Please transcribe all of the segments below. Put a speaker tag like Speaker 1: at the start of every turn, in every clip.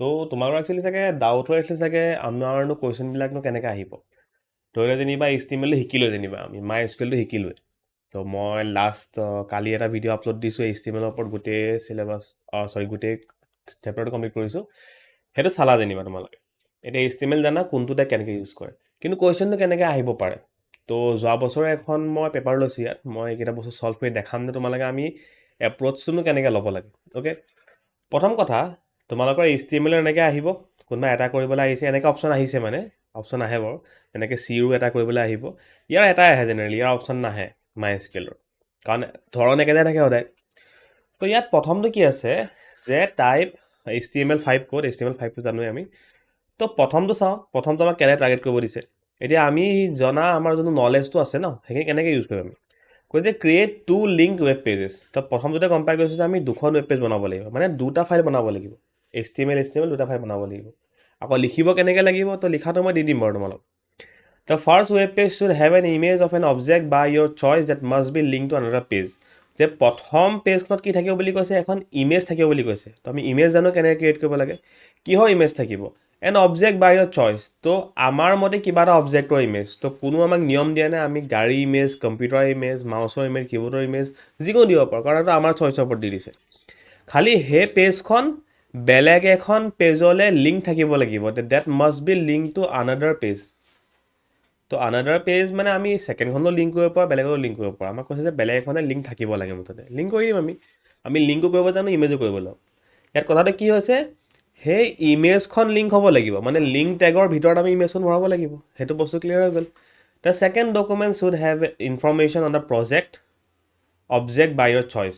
Speaker 1: তো তোমালোকৰ একচুৱেলি চাগে ডাউট হৈ আছিলে চাগে আমাৰনো কুৱেশ্যনবিলাকনো কেনেকৈ আহিব ধৰি লওক যেনিবা HTML শিকিলোঁ যেনিবা আমি মাই SQLটো শিকিলোৱে তো মই লাষ্ট কালি এটা ভিডিঅ' আপলোড দিছোঁ HTML ওপৰত গোটেই চিলেবাছ গোটেই চেপ্টাৰটো কমপ্লিট কৰিছোঁ সেইটো চালা যেনিবা তোমালোকে এতিয়া HTML জানা কোনটোতে কেনেকৈ ইউজ কৰে কিন্তু কুৱেশ্যনটো কেনেকৈ আহিব পাৰে তো যোৱা বছৰে এখন মই পেপাৰ লৈছোঁ ইয়াত মই এইকেইটা বস্তু ছল্ভ কৰি দেখাম যে তোমালোকে আমি এপ্ৰ'চটোনো কেনেকৈ ল'ব লাগে অ'কে প্ৰথম কথা তোমালোকৰ HTML এনেকৈ আহিব কোনোবা এটা কৰিবলৈ আহিছে এনেকৈ অপশ্যন আহিছে মানে অপশ্যন আহে বাৰু এনেকৈ চিও এটা কৰিবলৈ আহিব ইয়াৰ এটাই আহে জেনেৰেলি ইয়াৰ অপশ্যন নাহে মাই SQLৰ কাৰণ ধৰণ একেটাই থাকে সদায় তো ইয়াত প্ৰথমটো কি আছে যে টাইপ HTML5 ক'ড HTML5টো জানোৱে আমি তো প্ৰথমটো চাওঁ প্ৰথমটো আমাক কেনেকৈ টাৰ্গেট কৰিব দিছে এতিয়া আমি জনা আমাৰ যোনটো নলেজটো আছে ন সেইখিনি কেনেকৈ ইউজ কৰিম আমি কৈ যে ক্ৰিয়েট 2 লিংক ৱেব পেজেছ তো প্ৰথমতে গম পাই গৈছোঁ যে আমি দুখন ৱেব পেজ বনাব লাগিব মানে দুটা ফাইল বনাব লাগিব HTML দুটা ফাইল বনাব লাগিব আকৌ লিখিব কেনেকৈ লাগিব তো লিখাটো মই দি দিম বাৰু তোমালোক The first web page should have an image of an object by your choice that must be linked to another page. যে প্ৰথম পেজখনত কি থাকিব বুলি কৈছে এখন ইমেজ থাকিব বুলি কৈছে তো আমি ইমেজ জানো কেনেকৈ ক্ৰিয়েট কৰিব লাগে কিহৰ ইমেজ থাকিব an object by your choice তো আমাৰ মতে কিবা এটা অবজেক্টৰ ইমেজ তো কোনো আমাক নিয়ম দিয়া নাই আমি গাড়ী ইমেজ কম্পিউটাৰ ইমেজ মাউচৰ ইমেজ কিবৰ্ডৰ ইমেজ যিকোনো দিব পাৰোঁ কাৰণ এইটো আমাৰ চইচৰ ওপৰত দি দিছে খালি সেই পেজখন বেলেগ এখন পেজলৈ লিংক থাকিব লাগিব that must be link to another page তো আনাডাৰ পেজ মানে আমি ছেকেণ্ডখনো লিংক কৰিব পাৰোঁ বেলেগতো লিংক কৰিব পাৰোঁ আমাক কৈছে যে বেলেগ এখনে লিংক থাকিব লাগে মুঠতে লিংক কৰি দিম আমি লিংকো কৰিব জানো ইমেজো কৰিব লাগিব ইয়াত কথাটো কি হৈছে সেই ইমেজখন লিংক হ'ব লাগিব মানে লিংক টেগৰ ভিতৰত আমি ইমেজখন ভৰাব লাগিব সেইটো বস্তু ক্লিয়াৰ হৈ গ'ল the second document should have information on the project object by your choice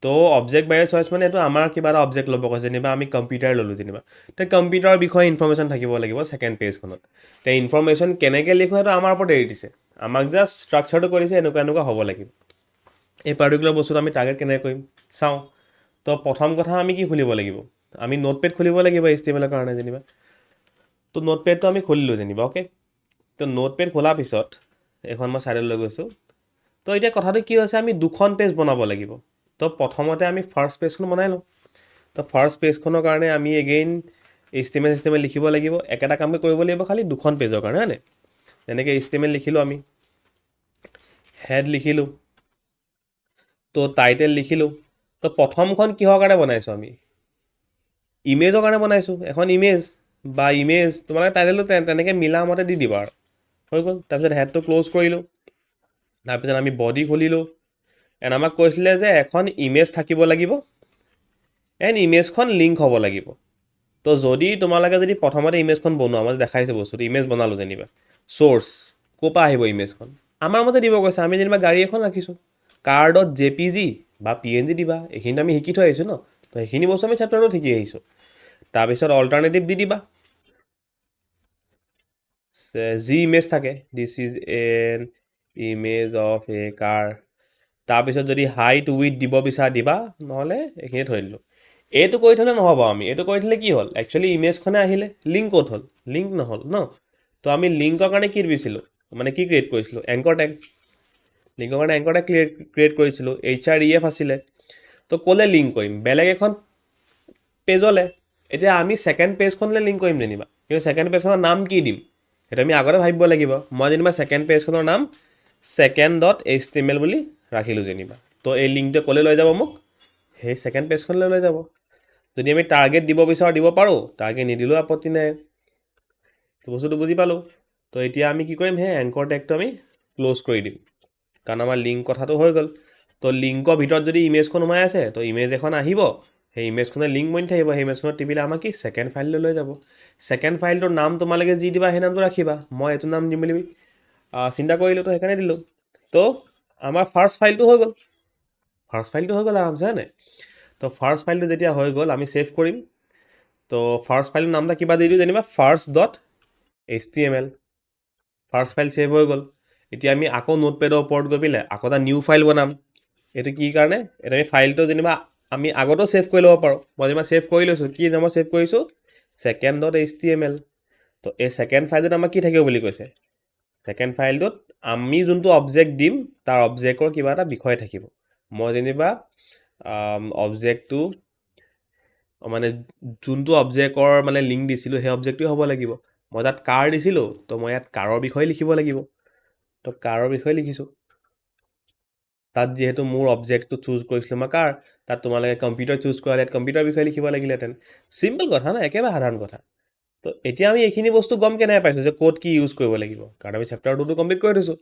Speaker 1: তো অবজেক্ট বাই ইয়ৰ চইচ মানে এইটো আমাৰ কিবা এটা অবজেক্ট ল'ব কৈছে যেনিবা আমি কম্পিউটাৰ ল'লোঁ যেনিবা তো কম্পিউটাৰৰ বিষয়ে ইনফৰ্মেশ্যন থাকিব লাগিব ছেকেণ্ড পেজখনত তো ইনফৰ্মেশ্যন কেনেকৈ লিখোঁ সেইটো আমাৰ ওপৰত এৰি দিছে আমাক জাষ্ট ষ্ট্ৰাকচাৰটো কৰিছে এনেকুৱা হ'ব লাগিব এই পাৰ্টিকুলাৰ বস্তুটো আমি টাৰ্গেট কেনেকৈ কৰিম চাওঁ তো প্ৰথম কথা আমি কি খুলিব লাগিব আমি নোটপেড খুলিব লাগিব HTMLৰ কাৰণে যেনিবা তো নোটপেডটো আমি খুলিলোঁ যেনিবা অ'কে তো নোটপেড খোলাৰ পিছত এখন মই ছাইডত লৈ গৈছোঁ তো এতিয়া কথাটো কি হৈছে আমি দুখন পেজ বনাব লাগিব তো প্ৰথমতে আমি ফাৰ্ষ্ট পেজখন বনাই লওঁ তো ফাৰ্ষ্ট পেজখনৰ কাৰণে আমি এগেইন HTML লিখিব লাগিব একেটা কামকে কৰিব লাগিব খালি দুখন পেজৰ কাৰণে হয়নে যেনেকৈ HTML লিখিলোঁ আমি হেড লিখিলোঁ তো টাইটেল লিখিলোঁ তো প্ৰথমখন কিহৰ কাৰণে বনাইছোঁ আমি ইমেজৰ কাৰণে বনাইছোঁ এখন ইমেজ বা ইমেজ তোমালোকে টাইটেলটো তেনেকৈ মিলা মতে দি দিবা আৰু হৈ গ'ল তাৰপিছত হেডটো ক্ল'জ কৰিলোঁ তাৰপিছত আমি বডি খুলিলোঁ এণ্ড আমাক কৈছিলে যে এখন ইমেজ থাকিব লাগিব এণ্ড ইমেজখন লিংক হ'ব লাগিব তো যদি তোমালোকে যদি প্ৰথমতে ইমেজখন বনোৱা মই দেখাইছোঁ বস্তুটো ইমেজ বনালোঁ যেনিবা চ'ৰ্চ ক'ৰ পৰা আহিব ইমেজখন আমাৰ মতে দিব কৈছে আমি যেনিবা গাড়ী এখন ৰাখিছোঁ car.jpg বা PNG দিবা এইখিনিতো আমি শিকি থৈ আহিছোঁ ন তো সেইখিনি বস্তু আমি চেপ্টাৰটোত শিকি আহিছোঁ তাৰপিছত অল্টাৰনেটিভ দি দিবা যি ইমেজ থাকে this is an image of a car তাৰপিছত যদি হাইট উইথ দিব বিচাৰা দিবা নহ'লে এইখিনি থৈ দিলোঁ এইটো কৰি থ'লে নহ'ব আমি এইটো কৰি থ'লে কি হ'ল একচুৱেলি ইমেজখনে আহিলে লিংক ক'ত হ'ল লিংক নহ'ল ন তো আমি লিংকৰ কাৰণে কি দিছিলোঁ মানে কি ক্ৰিয়েট কৰিছিলোঁ এংকৰ টেগ লিংকৰ কাৰণে এংকৰ টেগ ক্ৰিয়েট কৰিছিলোঁ HREF আছিলে তো ক'লৈ লিংক কৰিম বেলেগ এখন পেজলৈ এতিয়া আমি ছেকেণ্ড পেজখনলৈ লিংক কৰিম যেনিবা কিন্তু ছেকেণ্ড পেজখনৰ নাম কি দিম সেইটো আমি আগতে ভাবিব লাগিব মই যেনিবা ছেকেণ্ড পেজখনৰ নাম second.html বুলি ৰাখিলোঁ যেনিবা তো এই লিংকটোৱে ক'লৈ লৈ যাব মোক সেই ছেকেণ্ড পেজখনলৈ লৈ যাব যদি আমি টাৰ্গেট দিব বিচাৰোঁ দিব পাৰোঁ টাৰ্গেট নিদিলেও আপত্তি নাই তো বস্তুটো বুজি পালোঁ তো এতিয়া আমি কি কৰিম সেই এংকৰ টেগটো আমি ক্ল'জ কৰি দিম কাৰণ আমাৰ লিংক কথাটো হৈ গ'ল তো লিংকৰ ভিতৰত যদি ইমেজখন সোমাই আছে তো ইমেজ এখন আহিব সেই ইমেজখনে লিংক বনি থাকিব সেই ইমেজখনত টিপিলে আমাক কি ছেকেণ্ড ফাইললৈ লৈ যাব ছেকেণ্ড ফাইলটোৰ নাম তোমালোকে যি দিবা সেই নামটো ৰাখিবা মই এইটো নাম দিম বুলি চিন্তা কৰিলোঁ তো সেইকাৰণে দিলোঁ তো আমাৰ ফাৰ্ষ্ট ফাইলটো হৈ গ'ল আৰামছে হয়নে তো ফাৰ্ষ্ট ফাইলটো যেতিয়া হৈ গ'ল আমি ছেভ কৰিম তো ফাৰ্ষ্ট ফাইলটোৰ নাম এটা কিবা দি দিওঁ যেনিবা first.html ফাৰ্ষ্ট ফাইল ছেভ হৈ গ'ল এতিয়া আমি আকৌ নোটপেডৰ ওপৰত গৈ পেলাই আকৌ এটা নিউ ফাইল বনাম এইটো কি কাৰণে এইটো আমি ফাইলটো যেনিবা আমি আগতেও ছেভ কৰি ল'ব পাৰোঁ মই যেনিবা ছেভ কৰি লৈছোঁ কি মই ছেভ কৰিছোঁ second.html তো এই ছেকেণ্ড ফাইলটোত আমাক কি থাকিব বুলি কৈছে ছেকেণ্ড ফাইলটোত আমি যোনটো অবজেক্ট দিম তাৰ অবজেক্টৰ কিবা এটা বিষয় থাকিব মই যেনিবা অবজেক্টটো মানে যোনটো অবজেক্টৰ মানে লিংক দিছিলোঁ সেই অবজেক্টটোৱে হ'ব লাগিব। মই তাত কাৰ দিছিলোঁ, তো মই ইয়াত কাৰৰ বিষয়ে লিখিব লাগিব। তো কাৰৰ বিষয়ে লিখিছোঁ। তাত যিহেতু মোৰ অবজেক্টটো চুজ কৰিছিলোঁ মই কাৰ, তাত তোমালোকে কম্পিউটাৰ চুজ কৰালে ইয়াত কম্পিউটাৰ বিষয়ে লিখিব লাগিলেহেঁতেন। চিম্পল কথা না, একেবাৰে সাধাৰণ কথা। তো এতিয়া আমি এইখিনি বস্তু গম কেনেকৈ পাইছোঁ যে ক'ত কি ইউজ কৰিব লাগিব, কাৰণ আমি চেপ্টাৰ 2টো কমপ্লিট কৰি থৈছোঁ।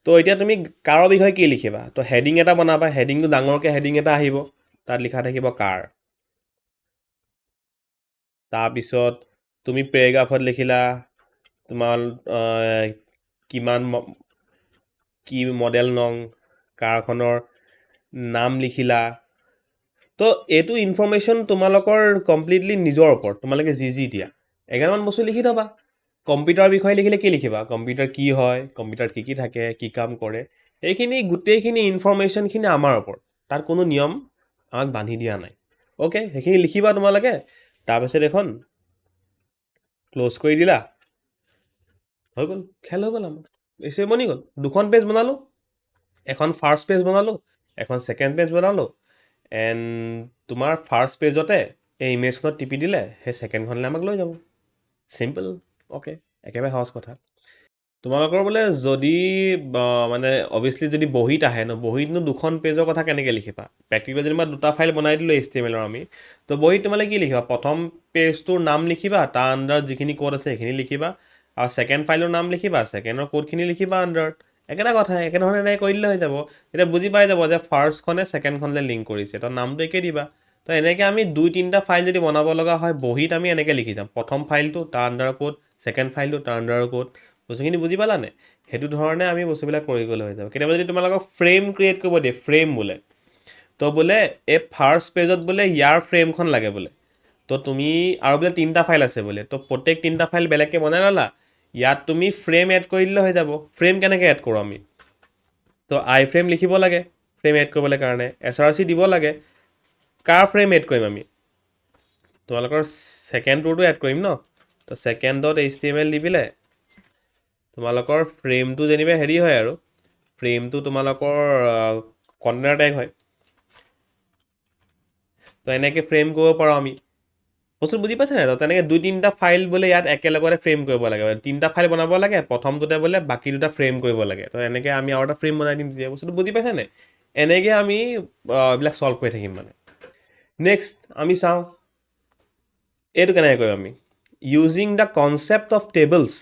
Speaker 1: তো এতিয়া তুমি কাৰৰ বিষয়ে কি লিখিবা? তো হেডিং এটা বনাবা, হেডিংটো ডাঙৰকৈ হেডিং এটা আহিব, তাত লিখা থাকিব কাৰ। তাৰপিছত তুমি পেৰেগ্ৰাফত লিখিলা তোমাৰ কিমান কি মডেল নং, কাৰখনৰ নাম লিখিলা। তো এইটো ইনফৰ্মেশ্যন তোমালোকৰ কমপ্লিটলি নিজৰ ওপৰত, তোমালোকে যি দিয়া এগালমান বস্তু লিখি থবা। কম্পিউটাৰৰ বিষয়ে লিখিলে কি লিখিবা? কম্পিউটাৰ কি হয়, কম্পিউটাৰত কি থাকে, কি কাম কৰে, এইখিনি গোটেইখিনি ইনফৰ্মেশ্যনখিনি আমাৰ ওপৰত। তাত কোনো নিয়ম আমাক বান্ধি দিয়া নাই। অ'কে, সেইখিনি লিখিবা তোমালোকে। তাৰপিছত এখন ক্ল'জ কৰি দিলা, হৈ গ'ল, খেল হৈ গ'ল আমাৰ। বেছি বনি গ'ল। 2খন পেজ বনালোঁ, এখন ফাৰ্ষ্ট পেজ বনালোঁ, এখন ছেকেণ্ড পেজ বনালোঁ। এণ্ড তোমাৰ ফাৰ্ষ্ট পেজতে এই ইমেজখনত টিপি দিলে সেই ছেকেণ্ডখনলৈ আমাক লৈ যাব। চিম্পল। অ'কে, একেবাৰে সহজ কথা। তোমালোকৰ বোলে যদি মানে অভিয়াছলি যদি বহীত আহে ন, বহীতনো 2খন পেজৰ কথা কেনেকৈ লিখিবা? প্ৰেক্টিকেলি যেনিবা 2টা ফাইল বনাই দিলোঁ HTML আমি, তো বহীত তোমালোকে কি লিখিবা? প্ৰথম পেজটোৰ নাম লিখিবা, তাৰ আণ্ডাৰত যিখিনি কোড আছে সেইখিনি লিখিবা, আৰু ছেকেণ্ড ফাইলৰ নাম লিখিবা, ছেকেণ্ডৰ কোডখিনি লিখিবা আণ্ডাৰত। একেটা কথা, একেধৰণে এনেকৈ কৰি দিলে হৈ যাব। এতিয়া বুজি পাই যাব যে ফাৰ্ষ্টখনে ছেকেণ্ডখনলৈ লিংক কৰিছে, তো নামটো একেই দিবা। তো এনেকৈ আমি 2-3টা ফাইল যদি বনাব লগা হয় বহীত, আমি এনেকৈ লিখি যাম, প্ৰথম ফাইলটো তাৰ আণ্ডাৰৰ কোড, ছেকেণ্ড ফাইলটো তাৰ আণ্ডাৰৰ কোড। বস্তুখিনি বুজি পালানে? সেইটো ধৰণে আমি বস্তুবিলাক কৰি গ'লে হৈ যাব। কেতিয়াবা যদি তোমালোকক ফ্ৰেম ক্ৰিয়েট কৰিব দিয়ে, ফ্ৰেম বোলে, তো বোলে এই ফাৰ্ষ্ট পেজত বোলে ইয়াৰ ফ্ৰেমখন লাগে বোলে, তো তুমি আৰু বোলে 3টা ফাইল আছে বোলে, তো প্ৰত্যেক 3টা ফাইল বেলেগকৈ বনাই ল'লা, ইয়াত তুমি ফ্ৰেম এড কৰি দিলে হৈ যাব। ফ্ৰেম কেনেকৈ এড কৰোঁ আমি? তো আই ফ্ৰেম লিখিব লাগে ফ্ৰেম এড কৰিবলৈ কাৰণে, SRC দিব লাগে। কাৰ ফ্ৰেম এড কৰিম আমি? তোমালোকৰ ছেকেণ্ডটোতো এড কৰিম ন, তো ছেকেণ্ডত HTML দি পেলাই তোমালোকৰ ফ্ৰেমটো যেনিবা হেৰি হয়, আৰু ফ্ৰেমটো তোমালোকৰ কণ্টেনাৰ টেগ হয়। তো এনেকৈ ফ্ৰেম কৰিব পাৰোঁ আমি। বস্তু বুজি পাইছে নাই? তেনেকৈ 2-3টা ফাইল বোলে ইয়াত একেলগতে ফ্ৰেম কৰিব লাগে, 3টা ফাইল বনাব লাগে, প্ৰথমটোতে বোলে বাকী 2টা ফ্ৰেম কৰিব লাগে। তো এনেকৈ আমি আৰু এটা ফ্ৰেম বনাই দিম। তেতিয়া বস্তুটো বুজি পাইছে নাই? এনেকৈ আমি এইবিলাক ছল্ভ কৰি থাকিম মানে। নেক্সট আমি চাওঁ এইটো কেনেকৈ কৰিম আমি। Using the concept of tables,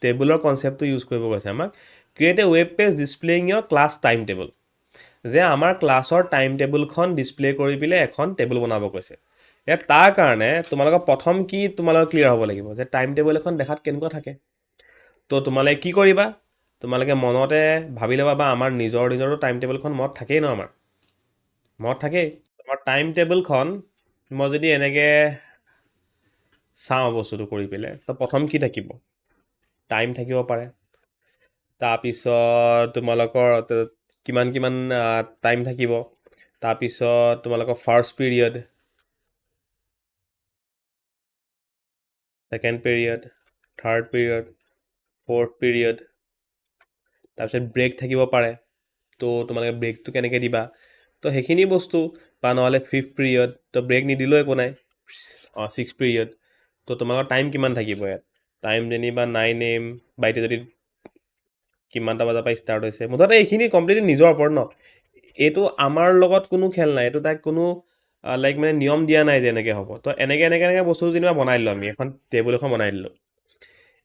Speaker 1: টেবুলৰ কনচেপ্টটো ইউজ কৰিব কৈছে আমাক। ক্ৰিয়েট এ ৱেব পেজ ডিছপ্লেইং ইয়ৰ ক্লাছ টাইম টেবল, যে আমাৰ ক্লাছৰ টাইম টেবুলখন ডিছপ্লে কৰি পেলাই এখন টেবুল বনাব কৈছে। ইয়াত তাৰ কাৰণে তোমালোকৰ প্ৰথম কি তোমালোকৰ ক্লিয়াৰ হ'ব লাগিব যে টাইম টেবুল এখন দেখাত কেনেকুৱা থাকে। তো তোমালোকে কি কৰিবা? তোমালোকে মনতে ভাবি ল'বা, বা আমাৰ নিজৰো টাইম টেবুলখন মনত থাকেই ন, আমাৰ মনত থাকেই। তোমাৰ টাইম টেবুলখন মই যদি এনেকৈ চাওঁ বস্তুটো কৰি পেলাই, তো প্ৰথম কি থাকিব? টাইম থাকিব পাৰে, তাৰপিছত তোমালোকৰ কিমান টাইম থাকিব, তাৰপিছত তোমালোকৰ first period, second period, third period, fourth period, তাৰপিছত ব্ৰেক থাকিব পাৰে। তো তোমালোকে ব্ৰেকটো কেনেকৈ দিবা? তো সেইখিনি বস্তু, বা নহ'লে ফিফ্থ পিৰিয়ড, তো ব্ৰেক নিদিলেও একো নাই। ছিক্স পিৰিয়ড, তো তোমালোকৰ টাইম কিমান থাকিব ইয়াত? টাইম যেনিবা 9 AM, বা এতিয়া যদি কিমানটা বজাৰ পৰা ষ্টাৰ্ট হৈছে, মুঠতে এইখিনি কমপ্লিটলি নিজৰ ওপৰত ন। এইটো আমাৰ লগত কোনো খেল নাই, এইটো তাক কোনো লাইক মানে নিয়ম দিয়া নাই যে এনেকৈ হ'ব। তো এনেকৈ বস্তু যেনিবা বনাই দিলোঁ, আমি এখন টেবুল এখন বনাই দিলোঁ।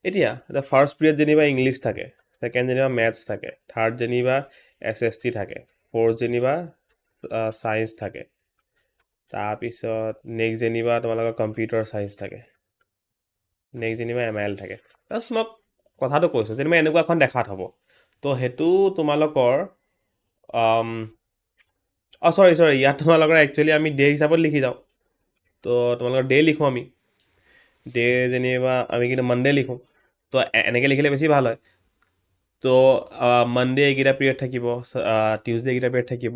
Speaker 1: এতিয়া ফাৰ্ষ্ট পিৰিয়ড যেনিবা ইংলিছ থাকে, ছেকেণ্ড যেনিবা মেথছ থাকে, থাৰ্ড যেনিবা SST থাকে, ফ'ৰ্থ যেনিবা ছায়েন্স থাকে, তাৰপিছত নেক্সট যেনিবা তোমালোকৰ কম্পিউটাৰ ছায়েন্স থাকে, নেক্সট যেনিবা ML থাকে। জাষ্ট মই কথাটো কৈছোঁ, যেনিবা এনেকুৱা এখন দেখাত হ'ব। তো সেইটো তোমালোকৰ চৰি ইয়াত তোমালোকৰ একচুৱেলি আমি ডে হিচাপত লিখি যাওঁ। তো তোমালোকৰ ডে লিখোঁ আমি, ডে যেনিবা আমি কিন্তু মানডে লিখোঁ। তো এনেকৈ লিখিলে বেছি ভাল হয়। তো মানডে এইকেইটা পিৰিয়ড থাকিব, টিউজডে এইকেইটা পিৰিয়ড থাকিব।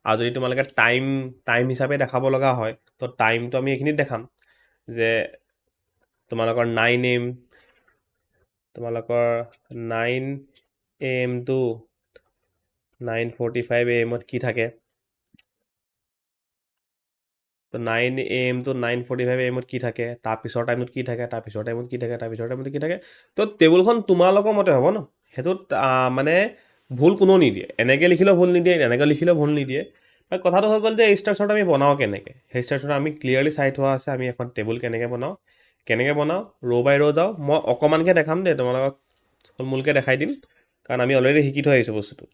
Speaker 1: আৰু যদি তোমালোকে টাইম হিচাপে দেখাব লগা হয়, তো টাইমটো আমি এইখিনিত দেখাম যে তোমালোকৰ 9 AM, তোমালোকৰ 9 AM to 9:45 AM কি থাকে। তো 9 AM to 9:45 AM কি থাকে, তাৰপিছৰ টাইমত কি থাকে, তাৰপিছৰ টাইমত কি থাকে, তাৰপিছৰ টাইমত কি থাকে। তো টেবুলখন তোমালোকৰ মতে হ'ব ন, সেইটোত মানে ভুল কোনো নিদিয়ে, এনেকৈ লিখিলেও ভুল নিদিয়ে, এনেকৈ লিখিলেও ভুল নিদিয়ে। কথাটো হৈ গ'ল যে এই ষ্ট্ৰাকচাৰটো আমি বনাওঁ কেনেকৈ, সেই ষ্ট্ৰাকচাৰটো আমি ক্লিয়াৰলি চাই থোৱা আছে, আমি এখন টেবুল কেনেকৈ বনাওঁ, ৰ' বাই ৰ' যাওঁ। মই অকণমানকৈ দেখাম দেই, তোমালোকক থুলমূলকৈ দেখাই দিম, কাৰণ আমি অলৰেডি শিকি থৈ আহিছোঁ বস্তুটো।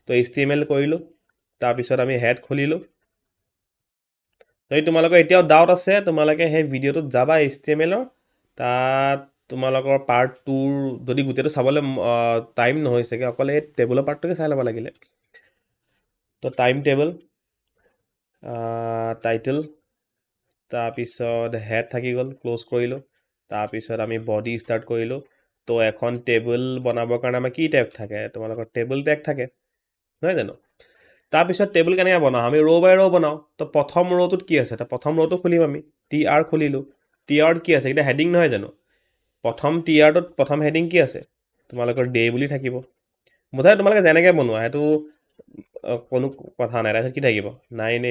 Speaker 1: তো HTML কৰিলোঁ, তাৰপিছত আমি হেড খুলিলোঁ। যদি তোমালোকৰ এতিয়াও ডাউট আছে, তোমালোকে সেই ভিডিঅ'টোত যাবা HTML-ৰ, তাত তোমালোকৰ পাৰ্ট 2 যদি গোটেইটো চাবলৈ টাইম নহৈছেগৈ, অকল এই টেবুলৰ পাৰ্টটোকে চাই ল'ব লাগিলে। তো টাইম টেবুল, টাইটেল, তাৰপিছত হেড থাকি গ'ল, ক্ল'জ কৰিলোঁ। তাৰপিছত আমি বডি ষ্টাৰ্ট কৰিলোঁ। তো এখন টেবুল বনাবৰ কাৰণে আমাৰ কি টেগ থাকে, তোমালোকৰ টেবুল টেগ থাকে, নহয় জানো? তাৰপিছত টেবুল কেনেকৈ বনাওঁ, আমি ৰ' বাই ৰ' বনাওঁ। তো প্ৰথম ৰ'টোত কি আছে, তো প্ৰথম ৰ'টো খুলিম আমি, TR খুলিলোঁ। TRত কি আছে, এতিয়া হেডিং নহয় জানো? প্ৰথম TRটোত প্ৰথম হেডিং কি আছে, তোমালোকৰ ডে বুলি থাকিব। মুঠতে তোমালোকে যেনেকৈ বনোৱা সেইটো কোনো কথা নাই। তাৰপিছত কি থাকিব, 9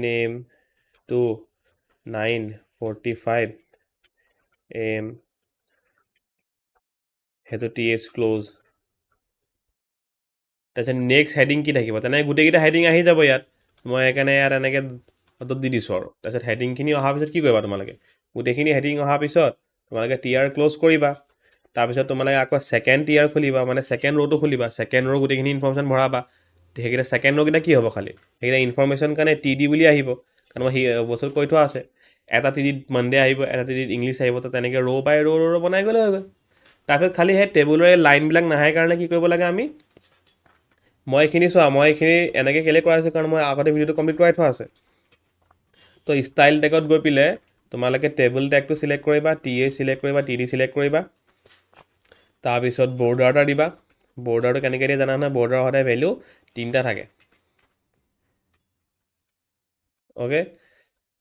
Speaker 1: AM to 9:45 AM, সেইটো TH ক্ল'জ। তাৰপিছত নেক্সট হেডিং কি থাকিব, তেনেকৈ গোটেইকেইটা হেডিং আহি যাব ইয়াত। মই সেইকাৰণে ইয়াত এনেকৈ দি দিছোঁ আৰু। তাৰপিছত হেডিংখিনি অহাৰ পিছত কি কৰিবা তোমালোকে, গোটেইখিনি হেডিং অহাৰ পিছত তোমালোকে TR ক্ল'জ কৰিবা। তাৰপিছত তোমালোকে আকৌ ছেকেণ্ড TR খুলিবা, মানে ছেকেণ্ড ৰ'টো খুলিবা, ছেকেণ্ড ৰ' গোটেইখিনি ইনফৰ্মেশ্যন ভৰাবা। সেইকেইটা ছেকেণ্ড ৰ'কেইটা কি হ'ব, খালি সেইকেইটা ইনফৰ্মেশ্যন কাৰণে TD বুলি আহিব, কাৰণ মই সেই বস্তুটো কৈ থোৱা আছে। এটা TDত মানডে আহিব, এটা TDত ইংলিছ আহিব। তো তেনেকৈ ৰ' বাই ৰ' বনাই গ'লে হৈ গ'ল। তাৰপিছত খালি সেই টেবুলৰে লাইনবিলাক নাহে কাৰণে কি কৰিব লাগে আমি, মই এইখিনি চোৱা, মই এইখিনি এনেকৈ কেলৈ কৰাইছোঁ, কাৰণ মই আগতে ভিডিঅ'টো কমপ্লিট কৰাই থোৱা আছে। তো ষ্টাইল টেগত গৈ পেলাই তোমালোকে টেবুল টেগটো চিলেক্ট কৰিবা, TH চিলেক্ট কৰিবা, TD চিলেক্ট কৰিবা। তাৰপিছত বৰ্ডাৰ এটা দিবা। বৰ্ডাৰটো কেনেকৈ দিয়ে জানা নহয়, বৰ্ডাৰৰ সদায় ভেল্যু 3টা থাকে। অ'কে,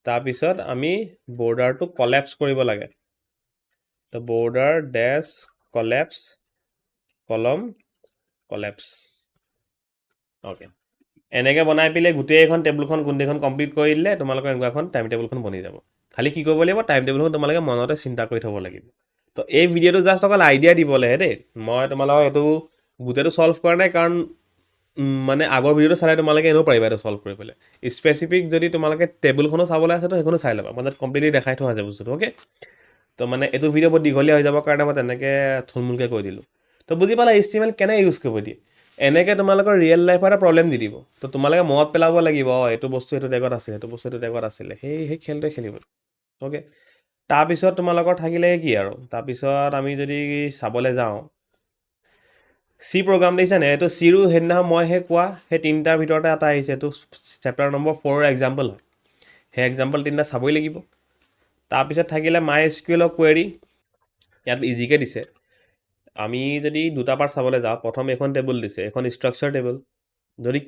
Speaker 1: তাৰপিছত আমি বৰ্ডাৰটো কলেপ্স কৰিব লাগে। তো বৰ্ডাৰ ডেছ কলেপ্স কলম কলেপ্স। অ'কে, এনেকৈ বনাই পেলাই গোটেইখন টেবুলখন গোটেইখন কমপ্লিট কৰি দিলে তোমালোকৰ এনেকুৱা এখন টাইম টেবুলখন বনি যাব। খালি কি কৰিব লাগিব, টাইম টেবুলখন তোমালোকে মনতে চিন্তা কৰি থ'ব লাগিব। তো এই ভিডিঅ'টো জাষ্ট অকল আইডিয়া দিবলৈহে দেই, মই তোমালোকক এইটো গোটেইটো ছল্ভ কৰা নাই, কাৰণ মানে আগৰ ভিডিঅ'টো চালে তোমালোকে এনেও পাৰিবা এইটো ছল্ভ কৰিবলৈ। স্পেচিফিক যদি তোমালোকে টেবুলখনো চাবলৈ আছে তো সেইখনো চাই ল'বা, মই তাত কমপ্লিটলি দেখাই থোৱা আছে বস্তুটো। অ'কে, তো মানে এইটো ভিডিঅ' বহুত দীঘলীয়া হৈ যাবৰ কাৰণে মই তেনেকৈ থুলমূলকৈ কৈ দিলোঁ। তো বুজি পালা HTML কেনেকৈ ইউজ কৰিব দিয়ে। এনেকৈ তোমালোকৰ ৰিয়েল লাইফৰ এটা প্ৰব্লেম দি দিব। তো তোমালোকে মনত পেলাব লাগিব, এইটো বস্তু এইটো টেগত আছে, এইটো বস্তু এইটো টেগত আছিলে, সেই খেলটোৱে খেলিব। অ'কে, তাৰপিছত তোমালোকৰ থাকিলে কি আৰু, তাৰপিছত আমি যদি চাবলৈ যাওঁ, চি প্ৰগ্ৰাম দেখিছানে, এইটো চিৰো সেইদিনাখন মই কোৱা সেই 3টাৰ ভিতৰতে এটা আহিছে, এইটো চেপ্টাৰ নম্বৰ 4ৰ এক্সাম্পল হয়। সেই এক্সাম্পল 3টা চাবই লাগিব। তাৰপিছত থাকিলে MySQL কুৱেৰি, ইয়াত ইজিকৈ দিছে। আমি যদি দুটা পাৰ্ট চাবলৈ যাওঁ, প্ৰথম এখন টেবুল দিছে, এখন ষ্ট্ৰাকচাৰ টেবুল। যদি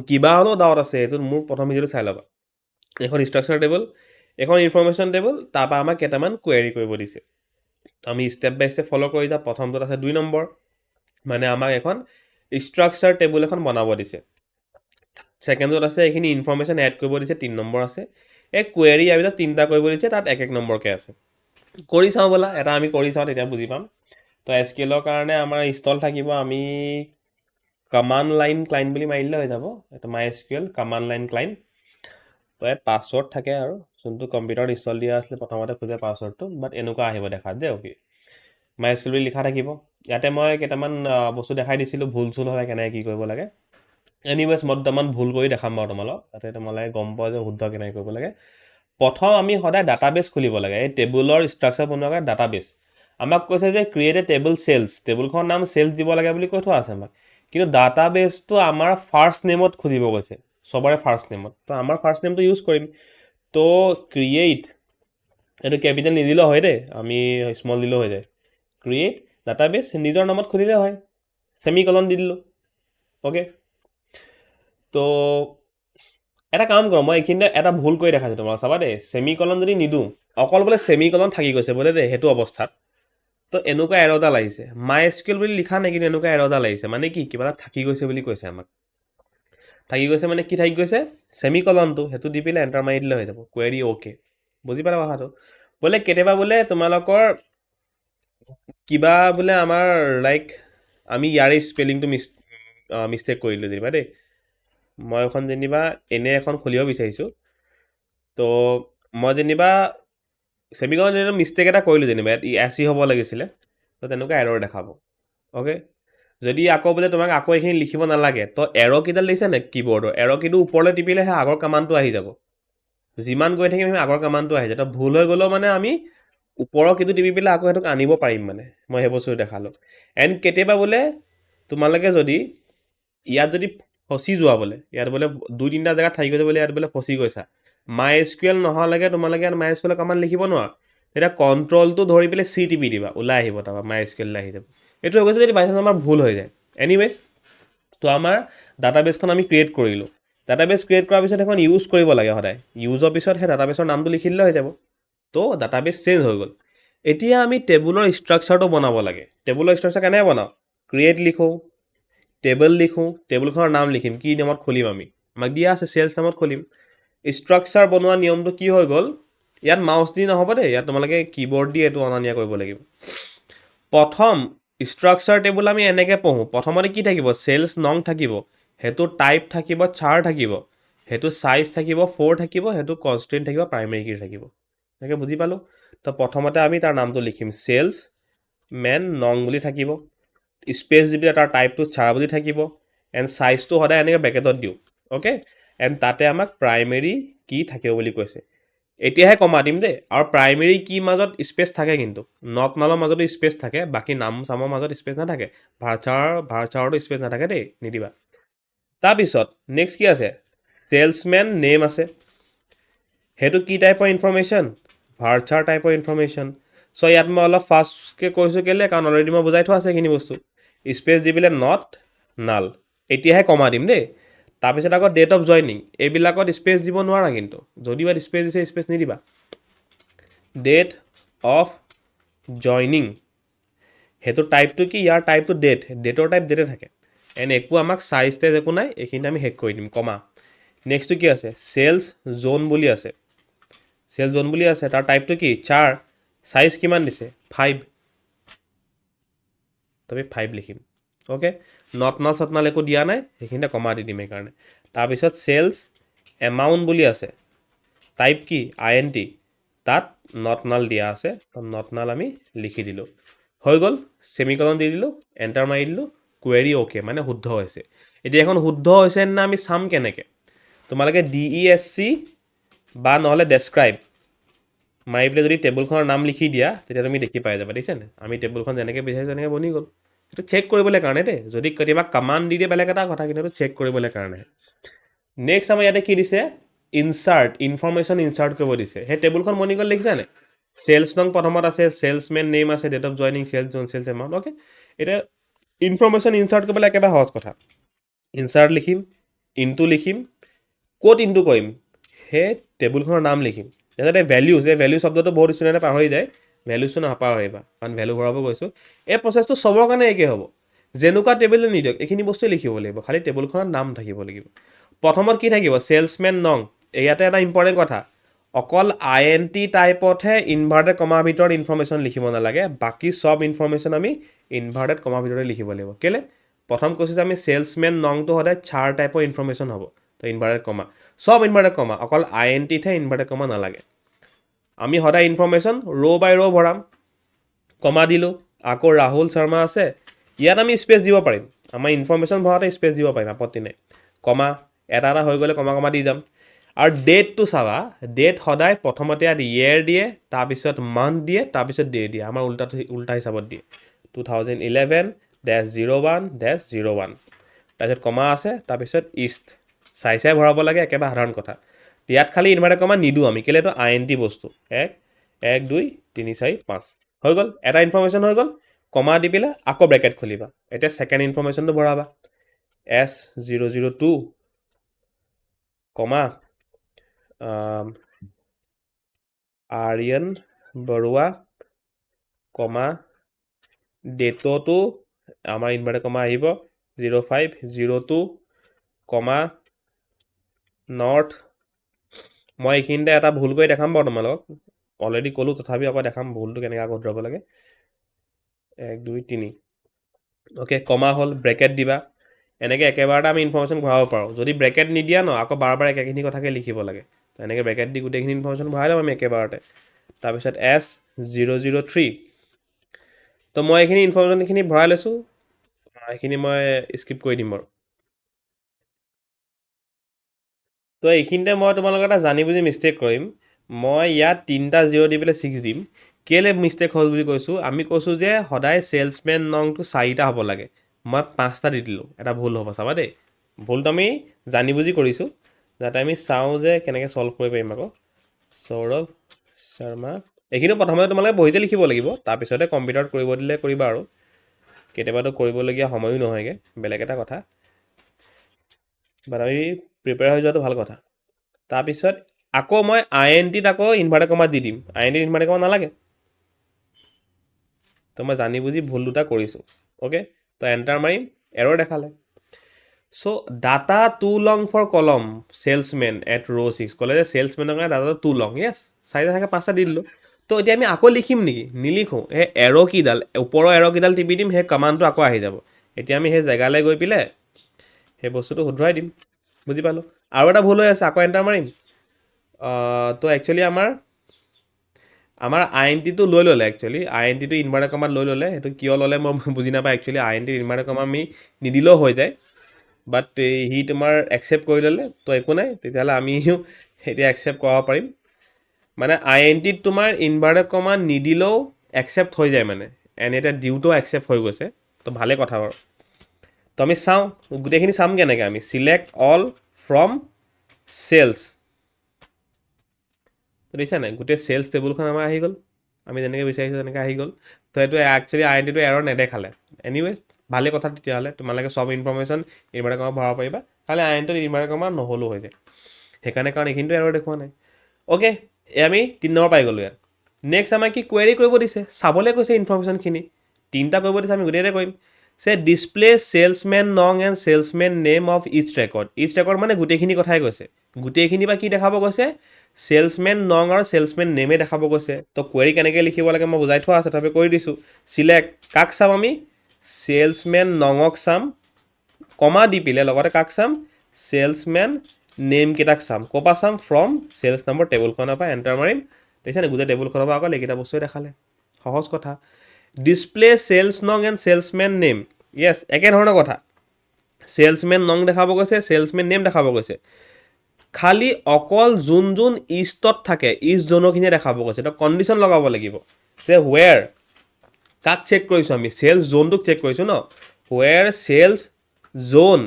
Speaker 1: কিবা হ'লেও ডাউট আছে, এইটোত মোৰ প্ৰথম ভিডিঅ'টো চাই ল'বা। এখন ষ্ট্ৰাকচাৰ টেবুল, এখন ইনফৰ্মেশ্যন টেবুল, তাৰপৰা আমাক কেইটামান কুৱেৰি কৰিব দিছে। আমি ষ্টেপ বাই ষ্টেপ ফ'ল' কৰি যাওঁ। প্ৰথমটোত আছে 2 নম্বৰ, মানে আমাক এখন ষ্ট্ৰাকচাৰ টেবুল এখন বনাব দিছে। ছেকেণ্ডত আছে এইখিনি ইনফৰ্মেশ্যন এড কৰিব দিছে, 3 নম্বৰ আছে। এই কুৱেৰি ইয়াৰ ভিতৰত 3টা কৰিব দিছে, তাত 1 নম্বৰকৈ আছে। কৰি চাওঁ ব'লা, এটা আমি কৰি চাওঁ, তেতিয়া বুজি পাম। তো SQLৰ কাৰণে আমাৰ ইনষ্টল থাকিব, আমি কমাণ্ড লাইন ক্লাইণ্ট বুলি মাৰিলে হৈ যাব। এইটো MySQL কমাণ্ড লাইন ক্লাইণ্ট। তো ইয়াত পাছৱৰ্ড থাকে, আৰু যোনটো কম্পিউটাৰত ইনষ্টল দিয়া আছিলে প্ৰথমতে খোজে পাছৱৰ্ডটো, বাট এনেকুৱা আহিব দেখাত যে অ'কে MySQL বুলি লিখা থাকিব। ইয়াতে মই কেইটামান বস্তু দেখাই দিছিলোঁ, ভুল চুল হ'লে কেনেকৈ কি কৰিব লাগে। এনিৱেজ মই দুটামান ভুল কৰি দেখাম বাৰু তোমালোক, যাতে তোমালোকে গম পোৱা যে শুদ্ধ কেনেকৈ কৰিব লাগে। প্ৰথম আমি সদায় ডাটাবেছ খুলিব লাগে। এই টেবুলৰ ষ্ট্ৰাকচাৰ বনোৱাৰ কাৰণে ডাটাবেছ আমাক কৈছে যে ক্ৰিয়েট এ টেবুল চেলছ, টেবুলখনৰ নাম চেলছ দিব লাগে বুলি কৈ থোৱা আছে আমাক। কিন্তু ডাটাবেছটো আমাৰ ফাৰ্ষ্ট নেমত খুলিব কৈছে, চবৰে ফাৰ্ষ্ট নেমত। তো আমাৰ ফাৰ্ষ্ট নেমটো ইউজ কৰিম। তো ক্ৰিয়েট, এইটো কেপিটেল নিদিলেও হয় দেই, আমি স্মল দিলেও হৈ যায়। ক্ৰিয়েট ডাটাবেছ নিজৰ নামত খুলিলে হয়, ছেমিকলন দি দিলোঁ। অ'কে, তো এটা কাম কৰোঁ, মই এইখিনিতে এটা ভুল কৰি দেখাইছোঁ তোমাক, চাবা দেই। ছেমিকলন যদি নিদিওঁ, অকল বোলে ছেমিকলন থাকি গৈছে বোলে দেই, সেইটো অৱস্থাত তো এনেকুৱা এৰ'ডাল আহিছে। MySQL বুলি লিখা নাই, কিন্তু এনেকুৱা এৰ'ডাল আহিছে, মানে কি কিবা এটা থাকি গৈছে বুলি কৈছে আমাক। থাকি গৈছে মানে কি থাকি গৈছে সেমিকলনটো সেইটো দি পেলাই এণ্টাৰ মাৰি দিলে হৈ যাব কুৱেৰি অ'কে বুজি পালা কথাটো বোলে কেতিয়াবা বোলে তোমালোকৰ কিবা বোলে আমাৰ লাইক আমি ইয়াৰে স্পেলিংটো মিষ্টেক কৰিলোঁ যেনিবা দেই মই এখন যেনিবা এনে এখন খুলিব বিচাৰিছোঁ তো মই যেনিবা সেমিকলন যেনিবা মিষ্টেক এটা কৰিলোঁ যেনিবা ইয়াত এচি হ'ব লাগিছিলে তো তেনেকুৱা এৰৰ দেখাব অ'কে যদি আকৌ বোলে তোমাক আকৌ এইখিনি লিখিব নালাগে তো এৰ কিডাল দিছে নে কীবৰ্ডৰ এৰ কিটো ওপৰলৈ টিপিলে সেই আগৰ কামাণ্ডটো আহি যাব যিমান গৈ থাকিম আমি আগৰ কামাণ্ডটো আহি যায় তো ভুল হৈ গ'লেও মানে আমি ওপৰৰ কিটো টিপি পেলাই আকৌ সেইটোক আনিব পাৰিম মানে মই সেই বস্তুটো দেখালোঁ এণ্ড কেতিয়াবা বোলে তোমালোকে যদি ইয়াত যদি ফচি যোৱা বোলে ইয়াত বোলে 2-3টা জেগাত থাকি গৈছে বোলে ইয়াত বোলে ফচি গৈছা MySQL নোহোৱালৈকে তোমালোকে ইয়াত MySQL কামাণ্ড লিখিব নোৱাৰা তেতিয়া কণ্ট্ৰলটো ধৰি পেলাই চি টিপি দিবা ওলাই আহিব তাৰপৰা MySQL আহি যাব এইটো হৈ গৈছে যদি বাইচাঞ্চ আমাৰ ভুল হৈ যায় এনিৱেজ তো আমাৰ ডাটাবেছখন আমি ক্ৰিয়েট কৰিলোঁ ডাটাবেছ ক্ৰিয়েট কৰাৰ পিছত এখন ইউজ কৰিব লাগে সদায় ইউজৰ পিছত সেই ডাটাবেছৰ নামটো লিখি দিলে হৈ যাব তো ডাটাবেছ চেঞ্জ হৈ গ'ল এতিয়া আমি টেবুলৰ ষ্ট্ৰাকচাৰটো বনাব লাগে টেবুলৰ ষ্ট্ৰাকচাৰ কেনেকৈ বনাওঁ ক্ৰিয়েট লিখোঁ টেবল লিখোঁ টেবুলখনৰ নাম লিখিম কি নামত খুলিম আমি আমাক দিয়া আছে চেলছ নামত খুলিম ষ্ট্ৰাকচাৰ বনোৱা নিয়মটো কি হৈ গ'ল ইয়াত মাউচ দি নহ'ব দেই ইয়াত তোমালোকে কীবৰ্ড দি এইটো অনা নিয়া কৰিব লাগিব প্ৰথম ষ্ট্ৰাকচাৰ টেবুল আমি এনেকৈ পঢ়োঁ প্ৰথমতে কি থাকিব চেলছ নং থাকিব সেইটো টাইপ থাকিব চাৰ থাকিব সেইটো চাইজ থাকিব 4 থাকিব সেইটো কনষ্টেণ্ট থাকিব প্ৰাইমেৰী কি থাকিব এনেকৈ বুজি পালোঁ তো প্ৰথমতে আমি তাৰ নামটো লিখিম চেলছ মেন নং বুলি থাকিব স্পেচ দি পেলাই তাৰ টাইপটো চাৰ বুলি থাকিব এণ্ড চাইজটো সদায় এনেকৈ ব্ৰেকেটত দিওঁ অ'কে এণ্ড তাতে আমাক প্ৰাইমেৰী কি থাকিব বুলি কৈছে এতিয়াহে কমা দিম দেই আৰু প্ৰাইমেৰী কি মাজত স্পেচ থাকে কিন্তু নট নালৰ মাজতো স্পেচ থাকে বাকী নাম চামৰ মাজত স্পেচ নাথাকে ভাৰ্চাৰতো স্পেচ নাথাকে দেই নিদিবা তাৰপিছত নেক্সট কি আছে চেলছমেন নেম আছে সেইটো কি টাইপৰ ইনফৰমেশ্যন ভাৰ্চাৰ টাইপৰ ইনফৰমেশ্যন চ' ইয়াত মই অলপ ফাষ্টকৈ কৈছোঁ কেলৈ কাৰণ অলৰেডি মই বুজাই থোৱা আছে এইখিনি বস্তু স্পেচ দি পেলাই নট নাল এতিয়াহে কমা দিম দেই তাৰপিছত আকৌ ডেট অফ জইনিং এইবিলাকত স্পেচ দিব নোৱাৰা কিন্তু যদি ইয়াত স্পেচ দিছে স্পেচ নিদিবা ডেট অফ জইনিং সেইটো টাইপটো কি ইয়াৰ টাইপটো ডেটৰ টাইপ ডেটে থাকে এণ্ড একো আমাক চাইজ টাইজ একো নাই এইখিনি আমি শেষ কৰি দিম কমা নেক্সটটো কি আছে চেলছ জ'ন বুলি আছে চেলছ জ'ন বুলি আছে তাৰ টাইপটো কি চাৰ চাইজ কিমান দিছে 5 তবে 5 লিখিম অ'কে নট নাল চট নাল একো দিয়া নাই সেইখিনিতে কমা দি দিম সেইকাৰণে তাৰপিছত চেলছ এমাউণ্ট বুলি আছে টাইপ কি INT তাত নট নাল দিয়া আছে তো নট নাল আমি লিখি দিলোঁ হৈ গ'ল সেমিকলন দি দিলোঁ এণ্টাৰ মাৰি দিলোঁ কুৱেৰি অ'কে মানে শুদ্ধ হৈছে এতিয়া এখন শুদ্ধ হৈছে নে আমি চাম কেনেকৈ তোমালোকে DESC বা নহ'লে ডেছক্ৰাইব মাৰি পেলাই যদি টেবুলখনৰ নাম লিখি দিয়া তেতিয়া তুমি দেখি পাই যাবা দেখিছানে আমি টেবুলখন যেনেকৈ বিচাৰিছোঁ তেনেকৈ বনি গ'ল সেইটো চেক কৰিবলৈ কাৰণে দেই যদি কেতিয়াবা কামাণ্ড দি দিয়ে বেলেগ এটা কথা কিন্তু সেইটো চেক কৰিবলৈ কাৰণে নেক্সট আমাৰ ইয়াতে কি দিছে ইনচাৰ্ট ইনফৰমেশ্যন ইনচাৰ্ট কৰিব দিছে সেই টেবুলখন বনি গ'ল দেখিছানে চেলছ নং প্ৰথমত আছে চেলছমেন নেম আছে date of joining sales zone sales amount okay এতিয়া ইনফৰমেশ্যন ইনচাৰ্ট কৰিবলৈ একেবাৰে সহজ কথা ইনচাৰ্ট লিখিম ইনটু লিখিম ক'ত ইনটু কৰিম সেই টেবুলখনৰ নাম লিখিম যাতে ভেলিউজ এই ভেলিউ শব্দটো বহুত ষ্টুডেণ্টে পাহৰি যায় ভেলিউজটো নাপাহৰিবা কাৰণ ভেলু ভৰাব গৈছোঁ এই প্ৰচেছটো চবৰ কাৰণে একেই হ'ব যেনেকুৱা টেবুলে নিদিয়ক এইখিনি বস্তুৱে লিখিব লাগিব খালি টেবুলখনত নাম থাকিব লাগিব প্ৰথমত কি থাকিব চেলছমেন নং ইয়াতে এটা ইম্পৰ্টেণ্ট কথা অকল INT টাইপতহে ইনভাৰ্টেড কমাৰ ভিতৰত ইনফৰমেশ্যন লিখিব নালাগে বাকী চব ইনফৰমেশ্যন আমি ইনভাৰ্টেড কমাৰ ভিতৰতে লিখিব লাগিব কেলৈ প্ৰথম কৈছোঁ যে আমি চেলছমেন নংটো সদায় চাৰ টাইপৰ ইনফৰমেশ্যন হ'ব তো ইনভাৰ্টেড কমা চব ইনভাৰ্টেড কমা অকল INTতহে ইনভাৰ্টেড কমা নালাগে আমি সদায় ইনফৰমেশ্যন বাই ভৰাম কমা দিলোঁ আকৌ ৰাহুল শৰ্মা আছে ইয়াত আমি স্পেচ দিব পাৰিম আমাৰ ইনফৰমেশ্যন ভৰাওঁতে স্পেচ দিব পাৰিম আপত্তি নাই কমা এটা এটা হৈ গ'লে কমা দি যাম আৰু ডেটটো চাবা ডেট সদায় প্ৰথমতে ইয়াত ইয়েৰ দিয়ে তাৰপিছত মান্থ দিয়ে তাৰপিছত ডে দিয়ে আমাৰ উল্টা হিচাপত দিয়ে 2011-01-01 তাৰপিছত কমা আছে তাৰপিছত ইষ্ট চাই ভৰাব লাগে একেবাৰে সাধাৰণ কথা ইয়াত খালি ইনভাৰ্টেড কমা নিদিওঁ আমি কেলৈ এইটো INT বস্তু 1 2 3 4 5 হৈ গ'ল এটা ইনফৰমেশ্যন হৈ গ'ল কমা দি পেলাই আকৌ ব্ৰেকেট খুলিবা এতিয়া ছেকেণ্ড ইনফৰমেশ্যনটো ভৰাবা S002 কমা আৰিয়ান বৰুৱা কমা ডেটতো আমাৰ ইনভাৰ্টেড কমা আহিব 0502 কমা নৰ্থ মই এইখিনিতে এটা ভুল কৰি দেখাম বাৰু তোমালোকক অলৰেডি ক'লোঁ তথাপি আকৌ দেখাম ভুলটো কেনেকৈ আকৌ শুধৰাব লাগে 1 2 3 অ'কে কমা হ'ল ব্ৰেকেট দিবা এনেকৈ একেবাৰতে আমি ইনফৰ্মেশ্যন ভৰাব পাৰোঁ যদি ব্ৰেকেট নিদিয়া ন আকৌ বাৰ বাৰ একেখিনি কথাকে লিখিব লাগে তো এনেকৈ ব্ৰেকেট দি গোটেইখিনি ইনফৰ্মেশ্যন ভৰাই ল'ম আমি একেবাৰতে তাৰপিছত S003 তো মই এইখিনি ইনফৰ্মেশ্যনখিনি ভৰাই লৈছোঁ এইখিনি মই স্কিপ কৰি দিম বাৰু তো এইখিনিতে মই তোমালোকৰ এটা জানি বুজি মিষ্টেক কৰিম মই ইয়াত 3টা 0 দি পেলাই 6 দিম কেলৈ মিষ্টেক হ'ল বুলি কৈছোঁ আমি কৈছোঁ যে সদায় চেলছমেন নংটো 4টা হ'ব লাগে মই 5টা দি দিলোঁ এটা ভুল হ'ব চাবা দেই ভুলটো আমি জানি বুজি কৰিছোঁ যাতে আমি চাওঁ যে কেনেকৈ ছল্ভ কৰিব পাৰিম আকৌ সৌৰভ শৰ্মা এইখিনি প্ৰথমতে তোমালোকে বহিতে লিখিব লাগিব তাৰপিছতে কম্পিউটাৰত কৰিব দিলে কৰিবা আৰু কেতিয়াবাতো কৰিবলগীয়া সময়ো নহয়গৈ বেলেগ এটা কথা বাট আমি প্ৰিপেয়াৰ হৈ যোৱাটো ভাল কথা তাৰপিছত আকৌ মই INTত আকৌ ইনভাৰ্টাৰ কমা দি দিম INTত ইনভাৰ্টাৰ কমা নালাগে তো মই জানি বুজি ভুল দুটা কৰিছোঁ অ'কে তো এণ্টাৰ মাৰিম এৰৰ দেখালে চ' ডাটা টু লং ফৰ কলম চেলছমেন এট ৰ' 6 ক'লে যে চেলছমেনৰ কাৰণে ডাটাটো টু লং য়েছ 4টা থাকে 5টা দি দিলোঁ তো এতিয়া আমি আকৌ লিখিম নেকি নিলিখোঁ সেই এৰ' কিডাল ওপৰৰ এৰ' কিডাল টিপি দিম সেই কমাণ্ডটো আকৌ আহি যাব এতিয়া আমি সেই জেগালৈ গৈ পেলাই সেই বস্তুটো শুধৰাই দিম বুজি পালোঁ আৰু এটা ভুল হৈ আছে আকৌ এণ্টাৰ মাৰিম তো একচুৱেলি আমাৰ INTটো লৈ ল'লে একচুৱেলি INTটো ইনভাৰ্টাৰ কমাত লৈ ল'লে সেইটো কিয় ল'লে মই বুজি নাপাওঁ একচুৱেলি INT ইনভাৰ্টাৰ কমা আমি নিদিলেও হৈ যায় বাট সি তোমাৰ একচেপ্ট কৰি ল'লে তো একো নাই তেতিয়াহ'লে আমিও এতিয়া একচেপ্ট কৰাব পাৰিম মানে INTত তোমাৰ ইনভাৰ্টাৰ কমা নিদিলেও একচেপ্ট হৈ যায় মানে এনে এটা ডিউটো একচেপ্ট হৈ গৈছে তো ভালে কথা বাৰু তো আমি চাওঁ গোটেইখিনি চাম কেনেকৈ আমি চিলেক্ট অল ফ্ৰম চেলছ দেখিছা নাই গোটেই চেলছ টেবুলখন আমাৰ আহি গ'ল আমি যেনেকৈ বিচাৰিছোঁ তেনেকৈ আহি গ'ল তো এইটো একচুৱেলি INTটো এৰৰ নেদেখালে এনিৱেজ ভালে কথা তেতিয়াহ'লে তোমালোকে চব ইনফৰ্মেশ্যন ইনভাৰ্টাৰ কমা ভৰাব পাৰিবা খালি INTত ইনভাৰ্টাৰ কমা নহ'লেও হৈ যায় সেইকাৰণে কাৰণ এইখিনিতো এৰৰ দেখুওৱা নাই অ'কে আমি 3 নম্বৰ পাই গ'লোঁ ইয়াত নেক্সট আমাক কি কুৱেৰি কৰিব দিছে চাবলৈ কৈছে ইনফৰ্মেশ্যনখিনি 3টা কৰিব দিছে আমি গোটেইটা কৰিম চে ডিছপ্লে চেলছমেন নং and salesman name of each record মানে গোটেইখিনি কথাই কৈছে গোটেইখিনি বা কি দেখাব কৈছে চেলছমেন নং আৰু চেলছমেন নেমে দেখাব কৈছে তো কুৱেৰি কেনেকৈ লিখিব লাগে মই বুজাই থোৱা আছে তথাপি কৰি দিছোঁ চিলেক্ট কাক চাম আমি চেলছমেন নঙক চাম কমা দি পেলাই লগতে কাক চাম চেলছমেন নেমকেইটাক চাম ক'ৰপৰা চাম ফ্ৰম চেলছ নম্বৰ টেবুলখনৰ পৰা এণ্টাৰ মাৰিম দেখিছানে গোটেই টেবুলখনৰ পৰা অকল এইকেইটা বস্তুৱে দেখালে সহজ কথা ডিছপ্লে চেলছ নং এণ্ড চেলছমেন নেম য়েছ একেধৰণৰ কথা চেলছমেন নং দেখাব গৈছে চেলছমেন নেম দেখাব গৈছে খালি অকল যোন যোন ইষ্টত থাকে ইষ্ট জ'নৰখিনিয়ে দেখাব গৈছে তো কণ্ডিশ্যন লগাব লাগিব যে ৱেৰ কাক চেক কৰিছোঁ আমি চেলছ জ'নটোক চেক কৰিছোঁ ন ৱেৰ চেলছ জ'ন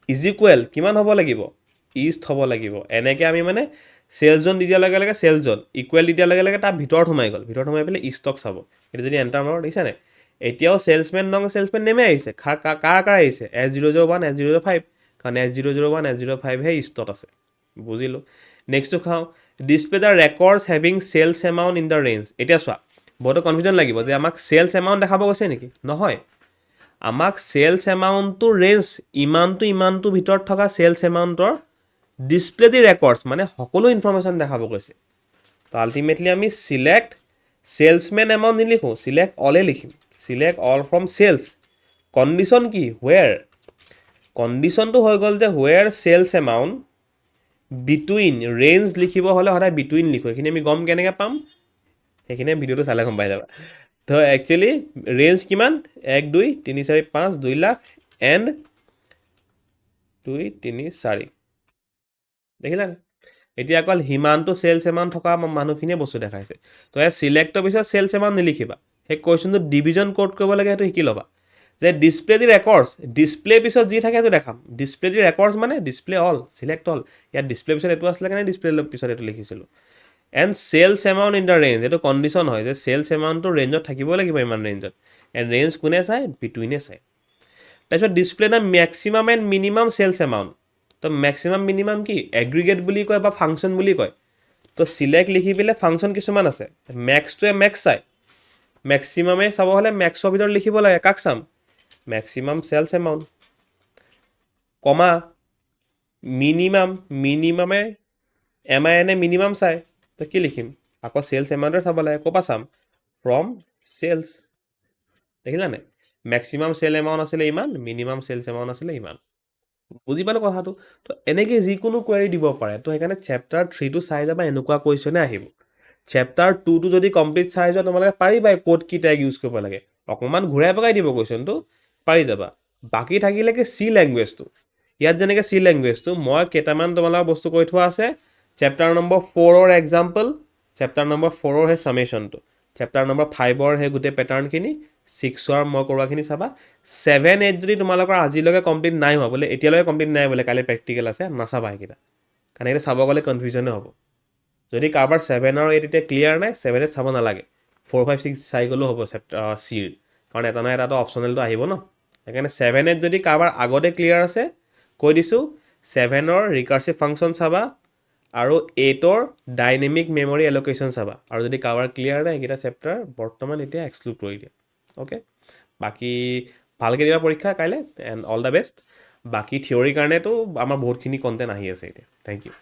Speaker 1: ইজ ইকুৱেল কিমান হ'ব লাগিব ইষ্ট হ'ব লাগিব এনেকৈ আমি মানে চেলছ জ'ন দি দিয়াৰ লগে লগে চেলছ জ'ন ইকুৱেল দি দিয়াৰ লগে লগে তাৰ ভিতৰত সোমাই গ'ল ভিতৰত সোমাই পেলাই ইষ্টক চাব এইটো যদি এণ্টাৰ মাৰোঁ দেখিছানে এতিয়াও চেলছমেন নং চেলছমেন নেমে আহিছে কাৰ আহিছে S001 S005 কাৰণ S001 S005 হে ইষ্টত আছে বুজিলোঁ নেক্সটটো খাওঁ display the records having sales amount in the range এতিয়া চোৱা বহুতো কনফিউজন লাগিব যে আমাক চেলছ এমাউণ্ট দেখাব গৈছে নেকি নহয় আমাক চেলছ এমাউণ্টটোৰ ৰেঞ্জ ইমানটো ভিতৰত থকা চেলছ এমাউণ্টৰ ডিছপ্লে দি ৰেকৰ্ডছ মানে সকলো ইনফৰ্মেশ্যন দেখাব গৈছে তো আল্টিমেটলি আমি চিলেক্ট চেলছমেন এমাউণ্ট নিলিখোঁ চিলেক্ট অলে লিখিম select all from sales condition কি ৱেৰ কণ্ডিশ্যনটো হৈ গ'ল যে where sales amount between range লিখিব হ'লে সদায় বিটুইন লিখোঁ এইখিনি আমি গম কেনেকৈ পাম সেইখিনি ভিডিঅ'টো চালে গম পাই যাবা তো একচুৱেলি ৰেঞ্জ কিমান 1 2 3 4 5 2 লাখ এণ্ড 2 3 4 দেখিলা এতিয়া অকল সিমানটো চেলছ এমাউণ্ট থকা মানুহখিনিয়ে বস্তু দেখাইছে তো ইয়াত চিলেক্টৰ পিছত চেলছ এমাউণ্ট নিলিখিবা সেই কুৱেশ্যনটো ডিভিজন ক'ড কৰিব লাগে সেইটো শিকি ল'বা যে ডিছপ্লে দি ৰেকৰ্ডছ ডিছপ্লে পিছত যি থাকে সেইটো দেখাম ডিছপ্লে দি ৰেকৰ্ডছ মানে ডিছপ্লে অল চিলেক্ট অল ইয়াত ডিছপ্লে পিছত এইটো আছিলে কাৰণে ডিছপ্লে পিছত এইটো লিখিছিলোঁ and sales amount in the range এইটো কণ্ডিশ্যন হয় যে চেলছ এমাউণ্টটো ৰেঞ্জত থাকিব লাগিব ইমান ৰেঞ্জত এণ্ড ৰেঞ্জ কোনে চায় বিটুইনে চায় তাৰপিছত display the maximum and minimum sales amount তো মেক্সিমাম মিনিমাম কি এগ্ৰিগেট বুলি কয় বা ফাংচন বুলি কয় তো চিলেক্ট লিখি পেলাই ফাংচন কিছুমান আছে মেক্সটোৱে মেক্স চায় মেক্সিমামে চাব হ'লে মেক্সৰ ভিতৰত লিখিব লাগে কাক চাম মেক্সিমাম চেলছ এমাউণ্ট কমা মিনিমামে MIN মিনিমাম চাই, তো কি লিখিম? আকৌ চেলছ এমাউণ্টে চাব লাগে, ক'ৰ পৰা চাম? From sales. দেখিলা নাই? মেক্সিমাম চেল এমাউণ্ট আছিলে ইমান, মিনিমাম চেলছ এমাউণ্ট আছিলে ইমান। বুজি পালোঁ কথাটো। তো এনেকৈ যিকোনো কুৱেৰি দিব পাৰে। তো সেইকাৰণে চেপ্টাৰ 3টো চাই যাবা, এনেকুৱা কুৱেশ্যনে আহিব। চেপ্টাৰ 2টো যদি কমপ্লিট চাই যোৱা, তোমালোকে পাৰিবাই ক'ত কি টেগ ইউজ কৰিব লাগে। অকণমান ঘূৰাই পকাই দিব কুৱেশ্যনটো, পাৰি যাবা। বাকী থাকিলে কি চি লেংগুৱেজটো। ইয়াত যেনেকৈ চি লেংগুৱেজটো, মই কেইটামান তোমালোকৰ বস্তু কৈ থোৱা আছে। চেপ্টাৰ নম্বৰ 4ৰ এক্সাম্পল, চেপ্টাৰ নম্বৰ 4ৰ সেই ছামেশ্যনটো, চেপ্টাৰ নম্বৰ 5ৰ সেই গোটেই পেটাৰ্ণখিনি, 6ৰ মই কৰোৱাখিনি চাবা। 7, 8 যদি তোমালোকৰ আজিলৈকে কমপ্লিট নাই হোৱা, বোলে এতিয়ালৈকে কমপ্লিট নাই বোলে, কাইলৈ প্ৰেক্টিকেল আছে, নাচাবা সেইকেইটা। কাৰণ এইকেইটা চাব গ'লে কনফিউজনে হ'ব। যদি কাৰোবাৰ 7 আৰু 8 এতিয়া ক্লিয়াৰ নাই, 7, 8 চাব নালাগে। 4, 5, 6 চাই গ'লেও হ'ব চিৰ, কাৰণ এটা নহয় এটাতো অপশ্যনেলটো আহিব ন। সেইকাৰণে 7, 8 যদি কাৰোবাৰ আগতে ক্লিয়াৰ আছে, কৈ দিছোঁ 7ৰ ৰিকাৰ্চিভ ফাংচন চাবা আৰু 8ৰ ডাইনেমিক মেমৰি এল'কেশ্যন চাবা। আৰু যদি কাৰোবাৰ ক্লিয়াৰ নাই, এইকেইটা চেপ্টাৰ বৰ্তমান এতিয়া এক্সক্লুড কৰি দিয়া। অ'কে, বাকী ভালকৈ দিবা পৰীক্ষা কাইলৈ, এণ্ড অল দ্য বেষ্ট। বাকী থিয়ৰীৰ কাৰণেতো আমাৰ বহুতখিনি কণ্টেণ্ট আহি আছে এতিয়া। Thank U.